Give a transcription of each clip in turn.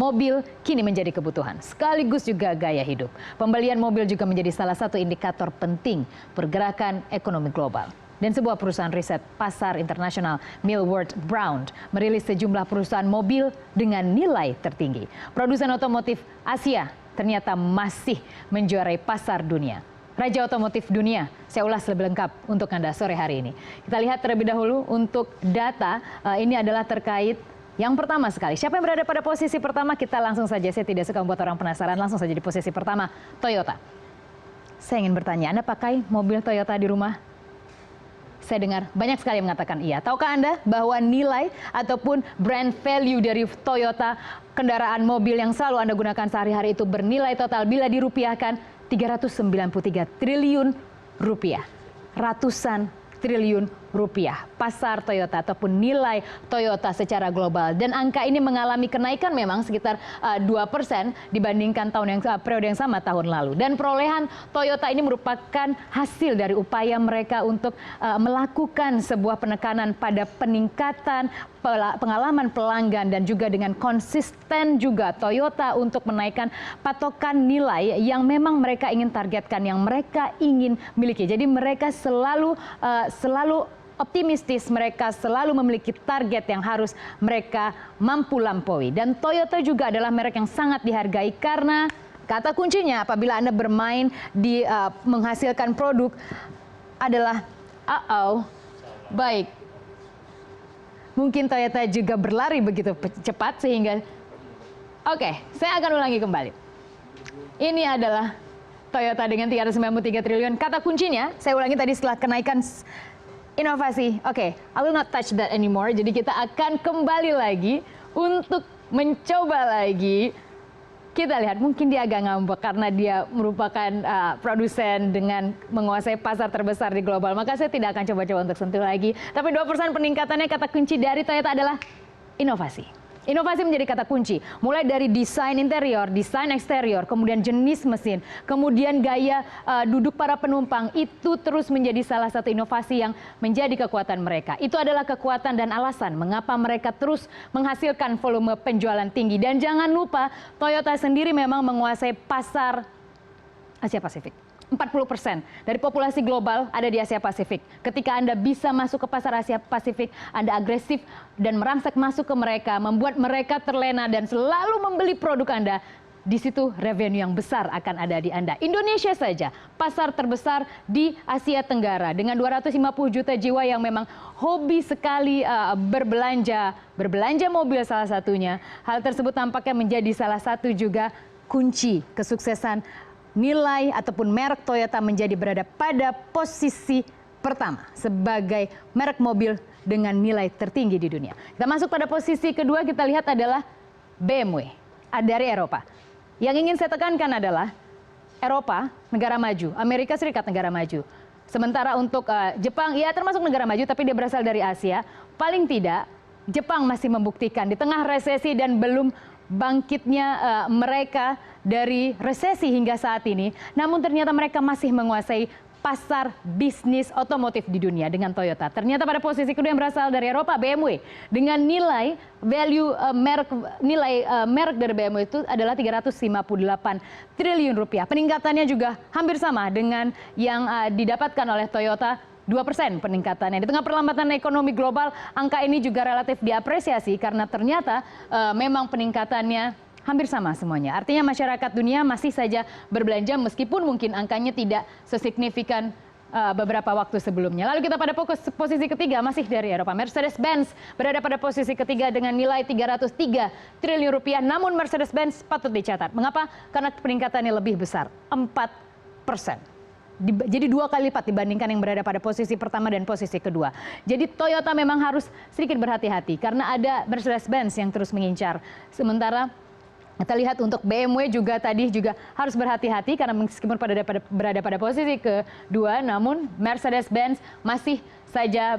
mobil kini menjadi kebutuhan, sekaligus juga gaya hidup. Pembelian mobil juga menjadi salah satu indikator penting pergerakan ekonomi global. Dan sebuah perusahaan riset pasar internasional Millward Brown merilis sejumlah perusahaan mobil dengan nilai tertinggi. Produsen otomotif Asia ternyata masih menjuarai pasar dunia. Raja otomotif dunia, saya ulas lebih lengkap untuk Anda sore hari ini. Kita lihat terlebih dahulu untuk data, ini adalah terkait yang pertama sekali. Siapa yang berada pada posisi pertama? Kita langsung saja, saya tidak suka membuat orang penasaran, langsung saja di posisi pertama, Toyota. Saya ingin bertanya, Anda pakai mobil Toyota di rumah? Saya dengar banyak sekali yang mengatakan iya. Tahukah Anda bahwa nilai ataupun brand value dari Toyota, kendaraan mobil yang selalu Anda gunakan sehari-hari itu bernilai total bila dirupiahkan 393 triliun rupiah. Ratusan triliun rupiah. Pasar Toyota ataupun nilai Toyota secara global. Dan angka ini mengalami kenaikan memang sekitar 2% dibandingkan periode yang sama tahun lalu. Dan perolehan Toyota ini merupakan hasil dari upaya mereka untuk melakukan sebuah penekanan pada peningkatan pengalaman pelanggan dan juga dengan konsisten juga Toyota untuk menaikkan patokan nilai yang memang mereka ingin targetkan, yang mereka ingin miliki. Jadi mereka selalu optimistis, mereka selalu memiliki target yang harus mereka mampu lampaui. Dan Toyota juga adalah merek yang sangat dihargai karena kata kuncinya apabila Anda bermain di menghasilkan produk adalah baik. Mungkin Toyota juga berlari begitu cepat sehingga saya akan ulangi kembali. Ini adalah Toyota dengan 393 triliun. Kata kuncinya, saya ulangi tadi setelah kenaikan inovasi. I will not touch that anymore. Jadi kita akan kembali lagi untuk mencoba lagi. Kita lihat mungkin dia agak ngambek karena dia merupakan produsen dengan menguasai pasar terbesar di global. Maka saya tidak akan coba-coba untuk sentuh lagi. Tapi 2% peningkatannya kata kunci dari Toyota adalah inovasi. Inovasi menjadi kata kunci. Mulai dari desain interior, desain eksterior, kemudian jenis mesin, kemudian gaya duduk para penumpang. Itu terus menjadi salah satu inovasi yang menjadi kekuatan mereka. Itu adalah kekuatan dan alasan mengapa mereka terus menghasilkan volume penjualan tinggi. Dan jangan lupa, Toyota sendiri memang menguasai pasar Asia Pasifik. 40% dari populasi global ada di Asia Pasifik. Ketika Anda bisa masuk ke pasar Asia Pasifik, Anda agresif dan merangsek masuk ke mereka, membuat mereka terlena dan selalu membeli produk Anda. Di situ revenue yang besar akan ada di Anda. Indonesia saja pasar terbesar di Asia Tenggara dengan 250 juta jiwa yang memang hobi sekali berbelanja mobil salah satunya. Hal tersebut tampaknya menjadi salah satu juga kunci kesuksesan nilai ataupun merek Toyota menjadi berada pada posisi pertama sebagai merek mobil dengan nilai tertinggi di dunia. Kita masuk pada posisi kedua, kita lihat adalah BMW dari Eropa. Yang ingin saya tekankan adalah Eropa, negara maju, Amerika Serikat negara maju. Sementara untuk Jepang, ya termasuk negara maju tapi dia berasal dari Asia. Paling tidak Jepang masih membuktikan di tengah resesi dan belum bangkitnya mereka dari resesi hingga saat ini, namun ternyata mereka masih menguasai pasar bisnis otomotif di dunia dengan Toyota. Ternyata pada posisi kedua yang berasal dari Eropa, BMW dengan nilai value merek dari BMW itu adalah 358 triliun rupiah. Peningkatannya juga hampir sama dengan yang didapatkan oleh Toyota. 2% peningkatannya. Di tengah perlambatan ekonomi global, angka ini juga relatif diapresiasi karena ternyata memang peningkatannya hampir sama semuanya. Artinya masyarakat dunia masih saja berbelanja meskipun mungkin angkanya tidak sesignifikan beberapa waktu sebelumnya. Lalu kita pada posisi ketiga masih dari Eropa. Mercedes-Benz berada pada posisi ketiga dengan nilai 303 triliun rupiah. Namun Mercedes-Benz patut dicatat. Mengapa? Karena peningkatannya lebih besar, 4%. Jadi 2 kali lipat dibandingkan yang berada pada posisi pertama dan posisi kedua. Jadi Toyota memang harus sedikit berhati-hati karena ada Mercedes-Benz yang terus mengincar. Sementara kita lihat untuk BMW juga tadi juga harus berhati-hati karena meskipun berada pada posisi kedua, namun Mercedes-Benz masih saja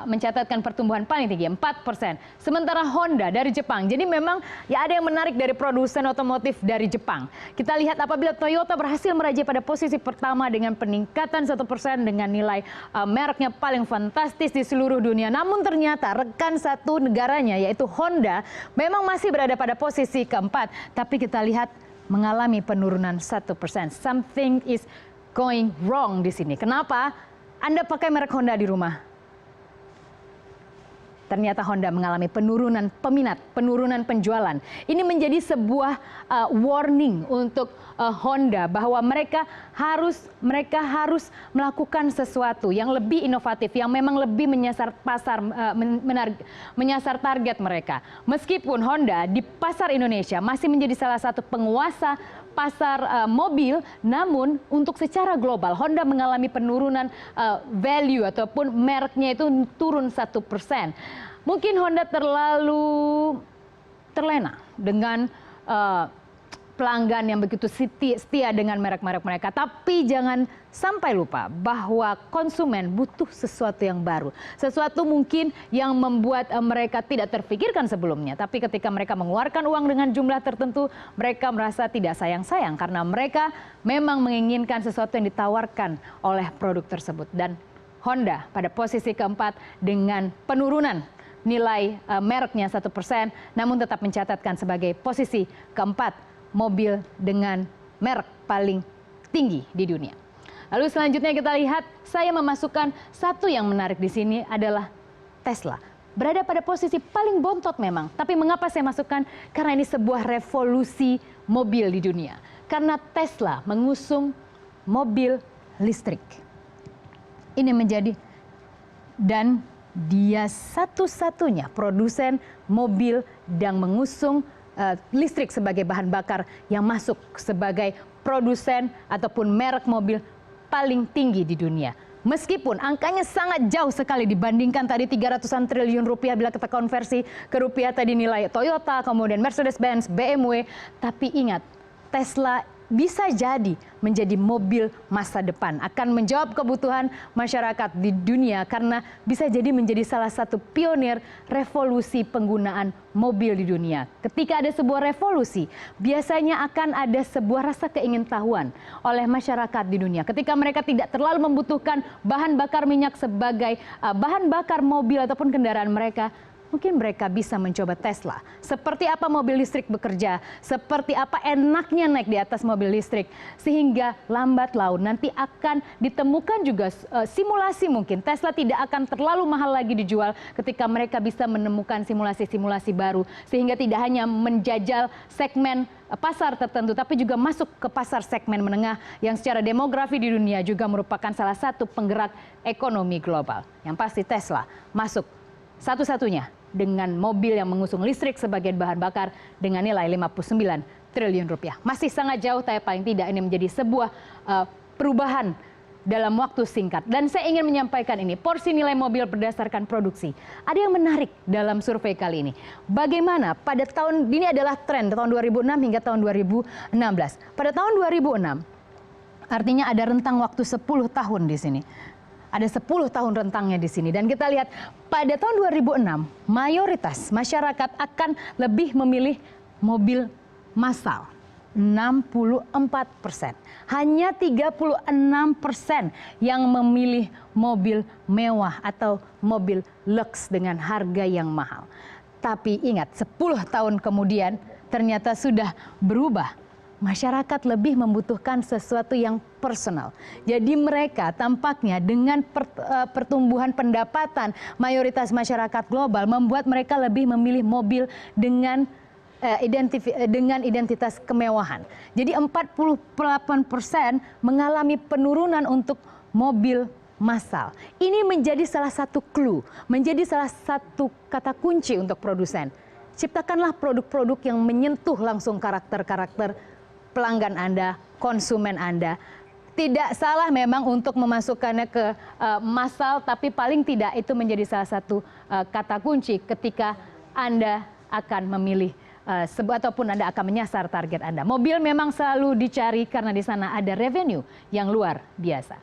mencatatkan pertumbuhan paling tinggi 4%. Sementara Honda dari Jepang. Jadi memang ya ada yang menarik dari produsen otomotif dari Jepang. Kita lihat apabila Toyota berhasil meraih pada posisi pertama dengan peningkatan 1% dengan nilai mereknya paling fantastis di seluruh dunia. Namun ternyata rekan satu negaranya yaitu Honda memang masih berada pada posisi keempat. Tapi kita lihat mengalami penurunan 1%. Something is going wrong di sini. Kenapa? Anda pakai merek Honda di rumah. Ternyata Honda mengalami penurunan peminat, penurunan penjualan. Ini menjadi sebuah warning untuk Honda bahwa mereka harus melakukan sesuatu yang lebih inovatif, yang memang lebih menyasar pasar, menyasar target mereka. Meskipun Honda di pasar Indonesia masih menjadi salah satu penguasa pasar mobil, namun untuk secara global Honda mengalami penurunan value ataupun mereknya itu turun 1%. Mungkin Honda terlalu terlena dengan pelanggan yang begitu setia dengan merek-merek mereka. Tapi jangan sampai lupa bahwa konsumen butuh sesuatu yang baru. Sesuatu mungkin yang membuat mereka tidak terfikirkan sebelumnya. Tapi ketika mereka mengeluarkan uang dengan jumlah tertentu, mereka merasa tidak sayang-sayang. Karena mereka memang menginginkan sesuatu yang ditawarkan oleh produk tersebut. Dan Honda pada posisi keempat dengan penurunan nilai mereknya 1%, namun tetap mencatatkan sebagai posisi keempat mobil dengan merek paling tinggi di dunia. Lalu selanjutnya kita lihat, saya memasukkan satu yang menarik di sini adalah Tesla. Berada pada posisi paling bontot memang. Tapi mengapa saya masukkan? Karena ini sebuah revolusi mobil di dunia. Karena Tesla mengusung mobil listrik. Ini menjadi, dan dia satu-satunya produsen mobil yang mengusung listrik sebagai bahan bakar yang masuk sebagai produsen ataupun merek mobil paling tinggi di dunia. Meskipun angkanya sangat jauh sekali dibandingkan tadi 300-an triliun rupiah bila kita konversi ke rupiah tadi nilai Toyota, kemudian Mercedes-Benz, BMW. Tapi ingat, Tesla bisa jadi menjadi mobil masa depan, akan menjawab kebutuhan masyarakat di dunia karena bisa jadi menjadi salah satu pionir revolusi penggunaan mobil di dunia. Ketika ada sebuah revolusi, biasanya akan ada sebuah rasa keingintahuan oleh masyarakat di dunia. Ketika mereka tidak terlalu membutuhkan bahan bakar minyak sebagai bahan bakar mobil ataupun kendaraan mereka, mungkin mereka bisa mencoba Tesla. Seperti apa mobil listrik bekerja, seperti apa enaknya naik di atas mobil listrik. Sehingga lambat laun nanti akan ditemukan juga simulasi mungkin. Tesla tidak akan terlalu mahal lagi dijual ketika mereka bisa menemukan simulasi-simulasi baru. Sehingga tidak hanya menjajal segmen pasar tertentu, tapi juga masuk ke pasar segmen menengah yang secara demografi di dunia juga merupakan salah satu penggerak ekonomi global. Yang pasti Tesla masuk satu-satunya dengan mobil yang mengusung listrik sebagai bahan bakar dengan nilai 59 triliun rupiah. Masih sangat jauh, tapi paling tidak ini menjadi sebuah perubahan dalam waktu singkat. Dan saya ingin menyampaikan ini, porsi nilai mobil berdasarkan produksi. Ada yang menarik dalam survei kali ini. Bagaimana pada tahun, ini adalah tren tahun 2006 hingga tahun 2016. Pada tahun 2006, artinya ada rentang waktu 10 tahun di sini. Ada 10 tahun rentangnya di sini. Dan kita lihat pada tahun 2006, mayoritas masyarakat akan lebih memilih mobil massal. 64%. Hanya 36% yang memilih mobil mewah atau mobil lux dengan harga yang mahal. Tapi ingat, 10 tahun kemudian ternyata sudah berubah. Masyarakat lebih membutuhkan sesuatu yang personal. Jadi mereka tampaknya dengan pertumbuhan pendapatan mayoritas masyarakat global membuat mereka lebih memilih mobil dengan identitas kemewahan. Jadi 48% mengalami penurunan untuk mobil massal. Ini menjadi salah satu clue, menjadi salah satu kata kunci untuk produsen. Ciptakanlah produk-produk yang menyentuh langsung karakter-karakter pelanggan Anda, konsumen Anda. Tidak salah memang untuk memasukkannya ke massal, tapi paling tidak itu menjadi salah satu kata kunci ketika Anda akan memilih ataupun Anda akan menyasar target Anda. Mobil memang selalu dicari karena di sana ada revenue yang luar biasa.